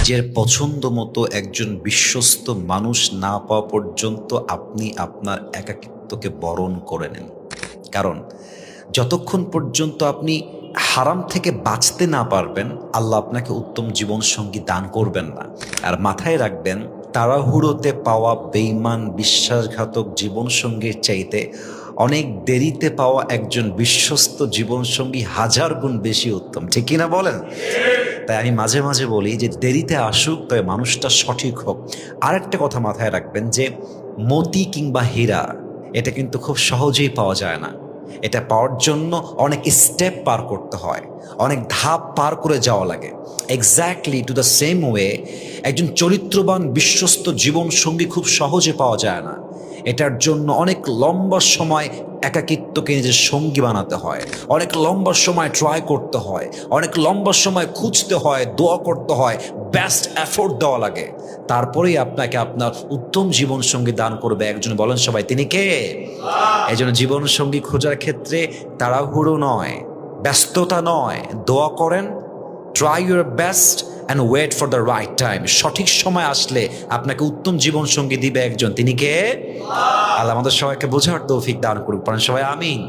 নিজের পছন্দ মতো একজন বিশ্বস্ত মানুষ না পাওয়া পর্যন্ত আপনি আপনার একাকিত্বকে বরণ করে নেন। কারণ যতক্ষণ পর্যন্ত আপনি হারাম থেকে বাঁচতে না পারবেন, আল্লাহ আপনাকে উত্তম জীবনসঙ্গী দান করবেন না। আর মাথায় রাখবেন, তাড়াহুড়োতে পাওয়া বেঈমান বিশ্বাসঘাতক জীবনসঙ্গীর চাইতে অনেক দেরিতে পাওয়া একজন বিশ্বস্ত জীবনসঙ্গী হাজার গুণ বেশি উত্তম। ঠিক কিনা বলেন? তাই আমি মাঝে মাঝে বলি যে দেরিতে আসুক, তবে মানুষটা সঠিক হোক। আরেকটা কথা মাথায় রাখবেন যে মতি কিংবা হীরা এটা কিন্তু খুব সহজেই পাওয়া যায় না। এটা পাওয়ার জন্য অনেক স্টেপ পার করতে হয়, অনেক ধাপ পার করে যাওয়া লাগে। Exactly to the same way একজন চরিত্রবান বিশ্বস্ত জীবন সঙ্গী খুব সহজে পাওয়া যায় না। এটার জন্য অনেক লম্বা সময় একাকিত্বকে নিজের সঙ্গী বানাতে হয়, অনেক লম্বা সময় ট্রাই করতে হয়, অনেক লম্বা সময় খুঁজতে হয়, দোয়া করতে হয়, বেস্ট এফোর্ট দেওয়া লাগে। তারপরেই আপনাকে আপনার উত্তম জীবন সঙ্গী দান করবে একজন। বলেন সবাই, তিনি কে? এই জন্য জীবন সঙ্গী খোঁজার ক্ষেত্রে তাড়াহুড়ো নয়, ব্যস্ততা নয়, দোয়া করেন, try your best and wait for the right time. সঠিক সময় আসলে আপনাকে উত্তম জীবন সঙ্গী দিবে একজন, তিনি কে? আল্লাহ আমাদের সবাইকে বোঝার তৌফিক দান করুক। সবাই আমিন।